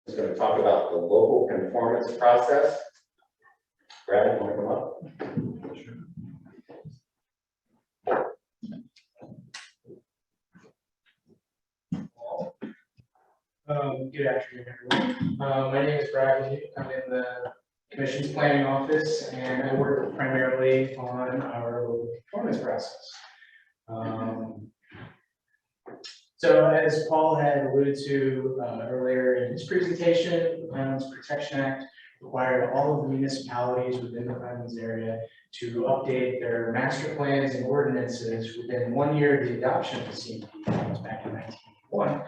is going to talk about the local conformance process. Brad, you want to come up? Sure. Good afternoon, everyone. My name is Bradley. I'm in the Commission's Planning Office, and I work primarily on our local conformance process. So as Paul had alluded to earlier in his presentation, the Pinelands Protection Act required all of the municipalities within the Pinelands area to update their master plans and ordinances within 1 year of the adoption of the CMP, that was back in 1981,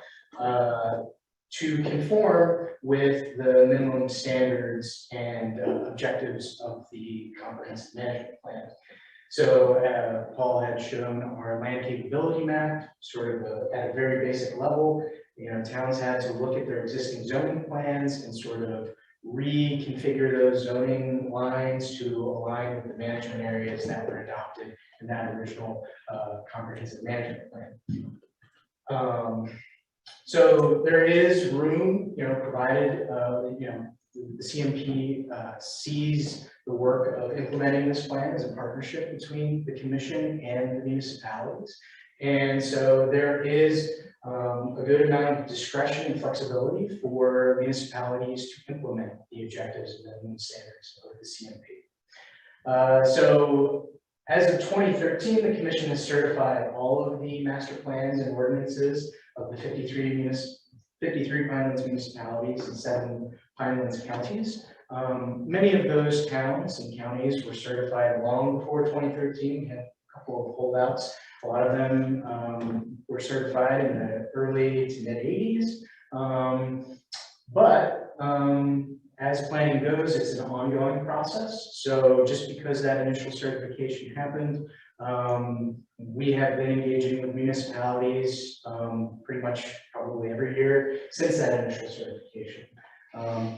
to conform with the minimum standards and objectives of the comprehensive management plan. So Paul had shown our land capability map, sort of at a very basic level. You know, towns had to look at their existing zoning plans and sort of reconfigure those zoning lines to align with the management areas that were adopted in that original comprehensive management plan. So there is room, provided, the CMP sees the work of implementing this plan as a partnership between the commission and the municipalities. And so there is a good amount of discretion and flexibility for municipalities to implement the objectives and minimum standards of the CMP. So as of 2013, the commission has certified all of the master plans and ordinances of the 53 Pinelands municipalities and 7 Pinelands counties. Many of those towns and counties were certified long before 2013. We had a couple of holdouts. A lot of them were certified in the early to mid 80s. But as planning goes, it's an ongoing process. So just because that initial certification happened, we have been engaging with municipalities pretty much probably every year since that initial certification.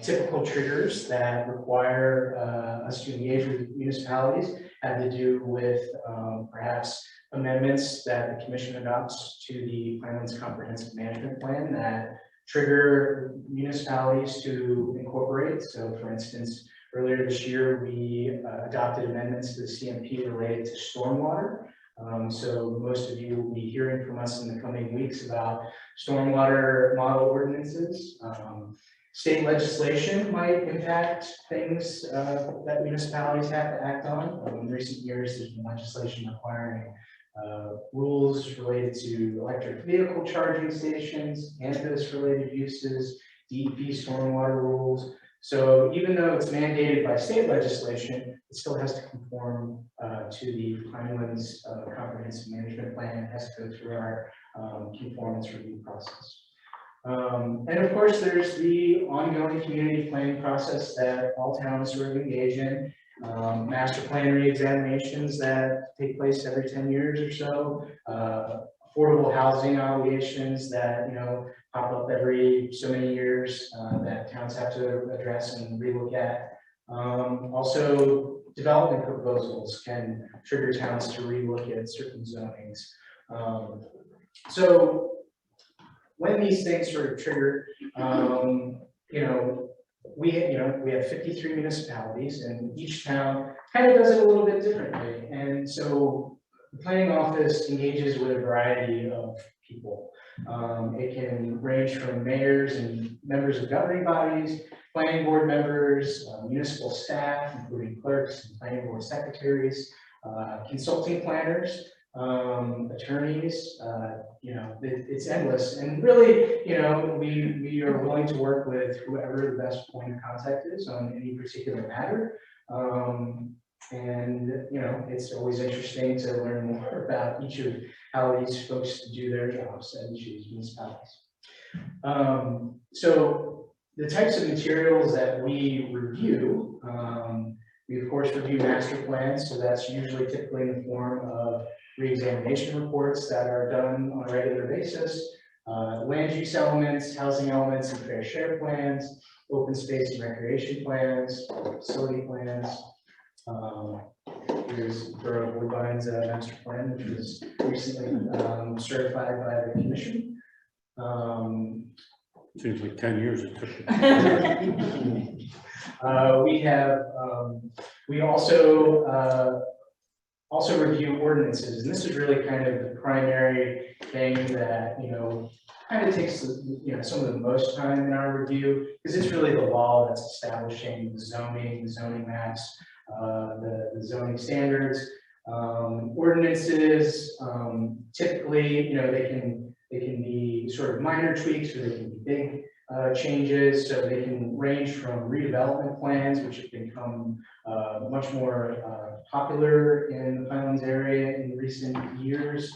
Typical triggers that require us to engage with municipalities have to do with perhaps amendments that the commission adopts to the Pinelands Comprehensive Management Plan that trigger municipalities to incorporate. So for instance, earlier this year, we adopted amendments to the CMP related to stormwater. So most of you will be hearing from us in the coming weeks about stormwater model ordinances. State legislation might impact things that municipalities have to act on. In recent years, there's been legislation requiring rules related to electric vehicle charging stations, cannabis-related uses, DEP stormwater rules. So even though it's mandated by state legislation, it still has to conform to the Pinelands Comprehensive Management Plan. It has to go through our conformance review process. And of course, there's the ongoing community planning process that all towns sort of engage in. Master plan re-examinations that take place every 10 years or so. Affordable housing obligations that pop up every so many years that towns have to address and relook at. Also, development proposals can trigger towns to relook at certain zonings. So when these things sort of trigger, we have 53 municipalities, and each town kind of does it a little bit differently. And so the planning office engages with a variety of people. It can range from mayors and members of governing bodies, planning board members, municipal staff, including clerks and planning board secretaries, consulting planners, attorneys. It's endless, and really, we are willing to work with whoever the best point of contact is on any particular matter. It's always interesting to learn more about each of how these folks do their jobs at each of these municipalities. So the types of materials that we review, we of course review master plans, so that's usually typically in the form of re-examination reports that are done on a regular basis, land use elements, housing elements, and fair share plans, open space and recreation plans, facility plans. Here's Borough of Woodbine's master plan, which was recently certified by the commission. Seems like 10 years it took. We also review ordinances, and this is really kind of the primary thing that, kind of takes, some of the most time in our review, because it's really the law that's establishing the zoning maps, the zoning standards. Ordinances, typically, they can be sort of minor tweaks, or they can be big changes. So they can range from redevelopment plans, which have become much more popular in the Pinelands area in recent years.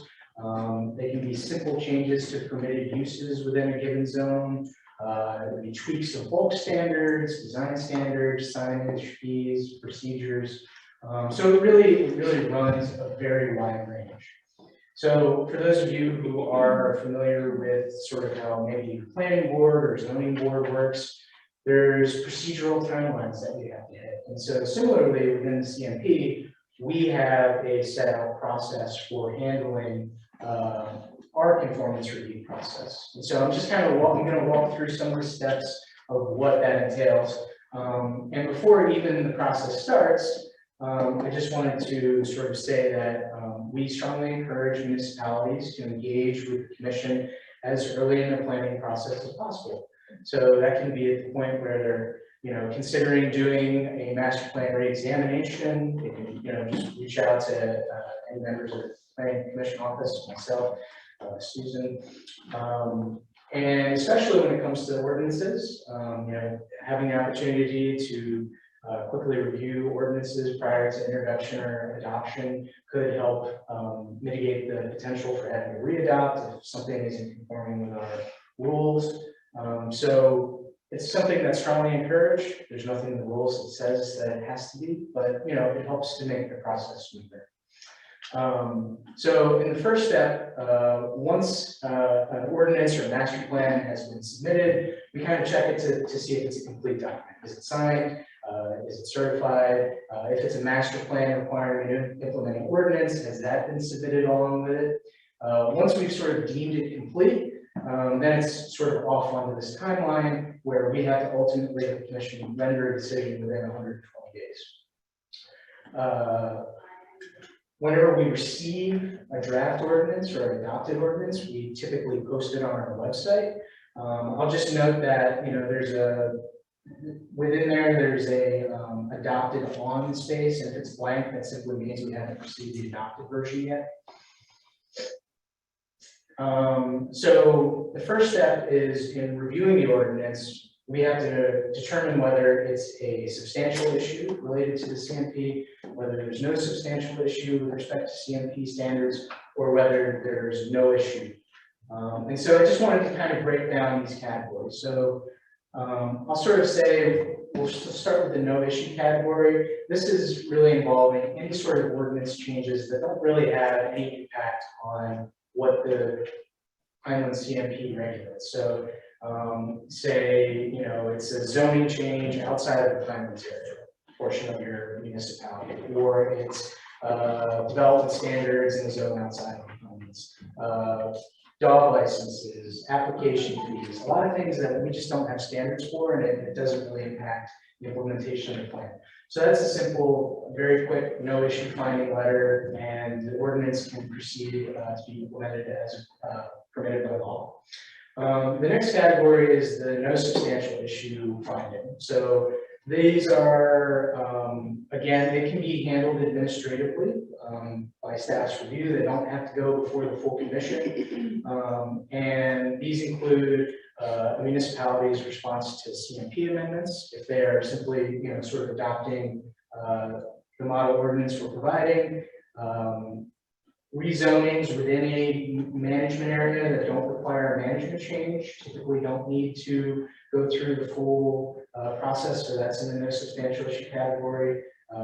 They can be simple changes to permitted uses within a given zone. There can be tweaks to bulk standards, design standards, signage, fees, procedures. So it really runs a very wide range. So for those of you who are familiar with sort of how maybe planning board or zoning board works, there's procedural timelines that we have to hit. And so similarly within the CMP, we have a set out process for handling our conformance review process. And so I'm just kind of I'm going to walk through some of the steps of what that entails. And before even the process starts, I just wanted to sort of say that we strongly encourage municipalities to engage with the commission as early in the planning process as possible. So that can be at the point where they're, considering doing a master plan re-examination. They can, just reach out to any members of the planning commission office, myself, Susan, and especially when it comes to ordinances, having the opportunity to quickly review ordinances prior to introduction or adoption could help mitigate the potential for having to re-adopt if something isn't conforming with our rules. So it's something that's strongly encouraged. There's nothing in the rules that says that it has to be, but it helps to make the process smoother. So in the first step, once an ordinance or master plan has been submitted, we kind of check it to see if it's a complete document. Is it signed? Is it certified? If it's a master plan requiring an implementing ordinance, has that been submitted along with it? Once we've sort of deemed it complete, then it's sort of off onto this timeline where we have to ultimately, the commission, render a decision within 120 days. Whenever we receive a draft ordinance or an adopted ordinance, we typically post it on our website. I'll just note that there's a adopted on space, and if it's blank, that simply means we haven't received the adopted version yet. So the first step is in reviewing the ordinance, we have to determine whether it's a substantial issue related to the CMP, whether there's no substantial issue with respect to CMP standards, or whether there's no issue. And so I just wanted to kind of break down these categories. So I'll sort of say, we'll start with the no issue category. This is really involving any sort of ordinance changes that don't really have any impact on what the Pinelands CMP regulates. So say, it's a zoning change outside of the Pinelands area portion of your municipality, or it's development standards in the zone outside of the Pinelands. Dog licenses, application fees, a lot of things that we just don't have standards for, and it doesn't really impact the implementation of the plan. So that's a simple, very quick, no issue finding letter, and the ordinance can proceed to be implemented as permitted by law. The next category is the no substantial issue finding. So these are, again, they can be handled administratively by staff's review. They don't have to go before the full commission. And these include a municipality's response to CMP amendments, if they are simply, sort of adopting the model ordinance we're providing, rezonings within a management area that don't require a management change, typically don't need to go through the full process, so that's in the no substantial issue category.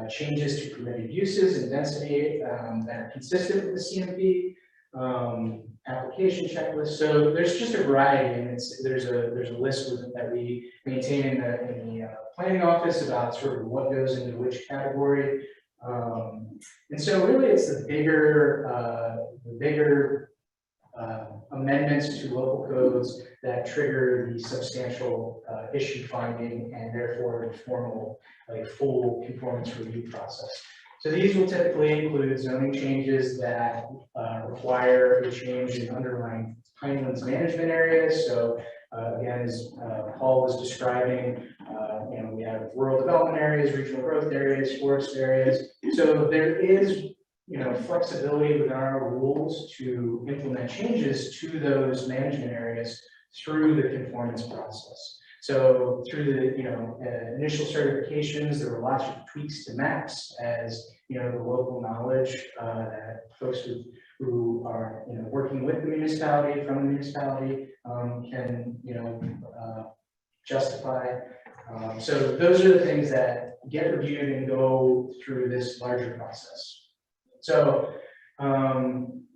Changes to permitted uses and density that are consistent with the CMP, application checklist. So there's just a variety, and there's a list that we maintain in the planning office about sort of what goes into which category. And so really it's the bigger amendments to local codes that trigger the substantial issue finding and therefore the formal, like full conformance review process. So these will typically include zoning changes that require a change in underlying Pinelands management areas. So again, as Paul was describing, we have rural development areas, regional growth areas, forest areas. So there is, flexibility within our rules to implement changes to those management areas through the conformance process. So through the initial certifications, there were lots of tweaks to maps as the local knowledge that folks who are working with the municipality from the municipality can justify. So those are the things that get reviewed and go through this larger process. So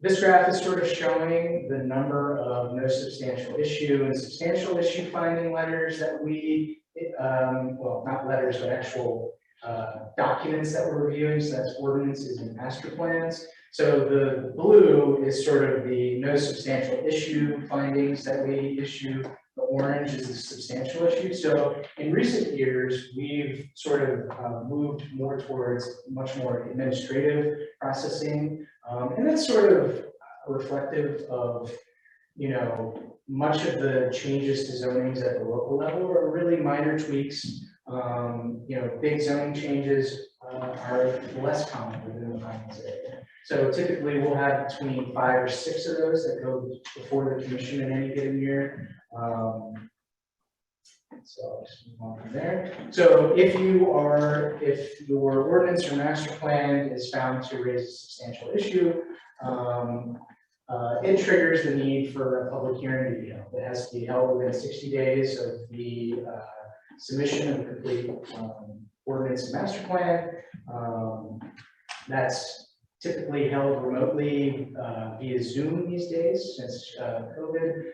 this graph is sort of showing the number of no substantial issue and substantial issue finding letters that we, well, not letters, but actual documents that we're reviewing. So that's ordinances and master plans. So the blue is sort of the no substantial issue findings that we issue. The orange is the substantial issue. So in recent years, we've sort of moved more towards much more administrative processing. And that's sort of reflective of, much of the changes to zonings at the local level are really minor tweaks. Big zoning changes are less common within the Pinelands area. So typically we'll have between 5 or 6 of those that go before the commission in any given year. So I'll just move on from there. So if your ordinance or master plan is found to raise a substantial issue, it triggers the need for a public hearing to be held. It has to be held within 60 days of the submission of a complete ordinance and master plan. That's typically held remotely via Zoom these days since COVID.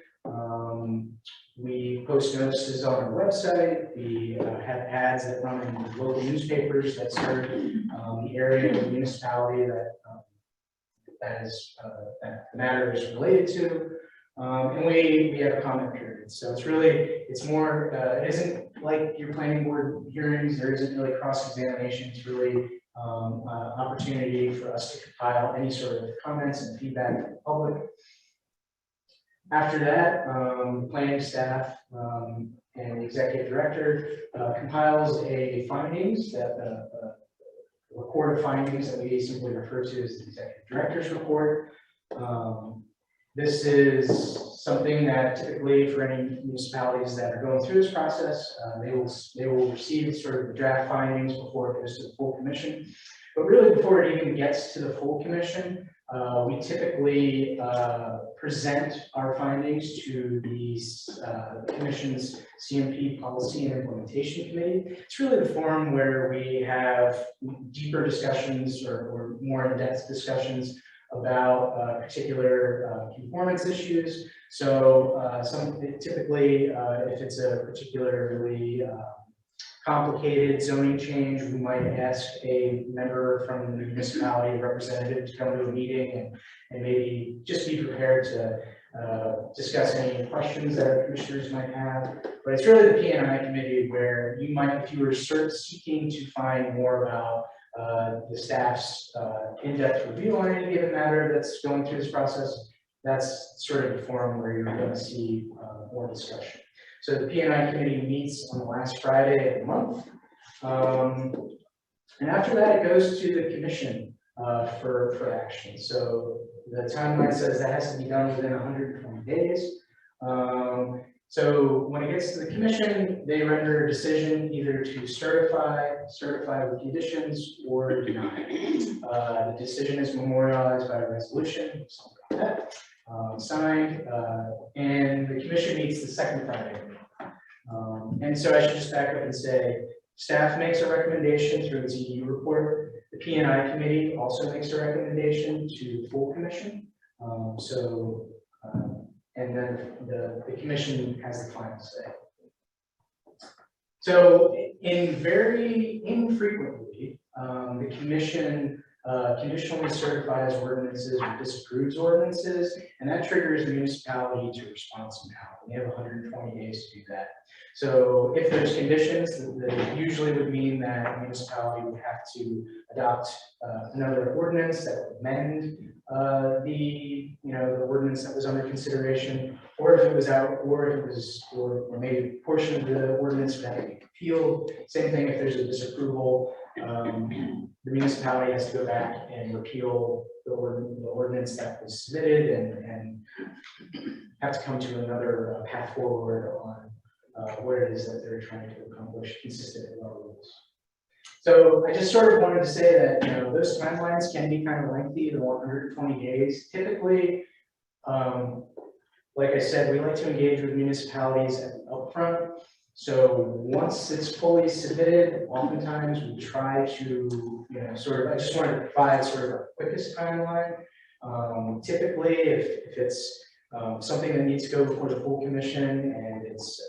We post notices on our website. We have ads that run in local newspapers that serve the area of the municipality that that the matter is related to. And we have a comment period. So it's more, it isn't like your planning board hearings. There isn't really cross-examination. It's really opportunity for us to compile any sort of comments and feedback from the public. After that, planning staff and the executive director compiles a findings that report of findings that we simply refer to as the executive director's report. This is something that typically for any municipalities that are going through this process, they will receive sort of the draft findings before it goes to the full commission. But really, before it even gets to the full commission, we typically present our findings to the Commission's CMP Policy and Implementation Committee. It's really the forum where we have deeper discussions or more in-depth discussions about particular conformance issues. So typically, if it's a particularly complicated zoning change, we might ask a member from the municipality representative to come to a meeting and maybe just be prepared to discuss any questions that our commissioners might have. But it's really the P&I committee where you might, if you were seeking to find more about the staff's in-depth review on any given matter that's going through this process, that's sort of the forum where you're going to see more discussion. So the P&I committee meets on the last Friday of the month. And after that, it goes to the commission for action. So the timeline says that has to be done within 120 days. So when it gets to the commission, they render a decision either to certify with conditions, or deny. The decision is memorialized by a resolution, something like that. Signed, and the commission meets the second Friday. And so I should just back up and say, staff makes a recommendation through its ED report. The P&I committee also makes a recommendation to the full commission. And then the commission has the final say. So very infrequently, the commission conditionally certifies ordinances or disapproves ordinances, and that triggers the municipality to respond somehow. And they have 120 days to do that. So if there's conditions, that usually would mean that the municipality would have to adopt another ordinance that would amend the ordinance that was under consideration, or if it was out, or if it was, or maybe a portion of the ordinance that would be appealed. Same thing if there's a disapproval. The municipality has to go back and repeal the ordinance that was submitted and have to come to another path forward on what it is that they're trying to accomplish consistent with our rules. So I just sort of wanted to say that, those timelines can be kind of lengthy, the 120 days. Typically, like I said, we like to engage with municipalities at the upfront. So once it's fully submitted, oftentimes we try to, I just wanted to provide sort of our quickest timeline. Typically, if it's something that needs to go before the full commission and it's,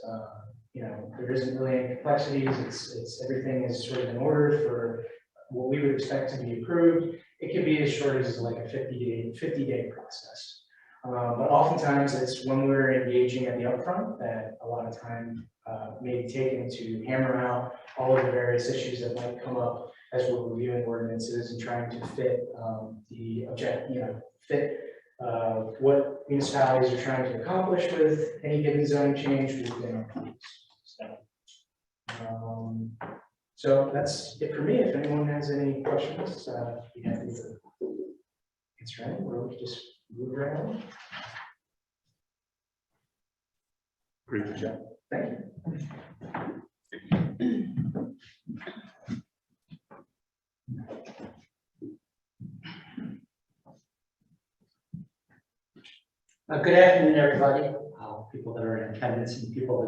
there isn't really any complexities, it's everything is sort of in order for what we would expect to be approved, it can be as short as like a 50-day process. But oftentimes it's when we're engaging at the upfront that a lot of time may be taken to hammer out all of the various issues that might come up as we're reviewing ordinances and trying to fit what municipalities are trying to accomplish with any given zoning change within our rules. So that's it for me. If anyone has any questions, be happy to answer any, or we can just move right on. Great job. Thank you. Good afternoon, everybody. People that are in attendance and people that are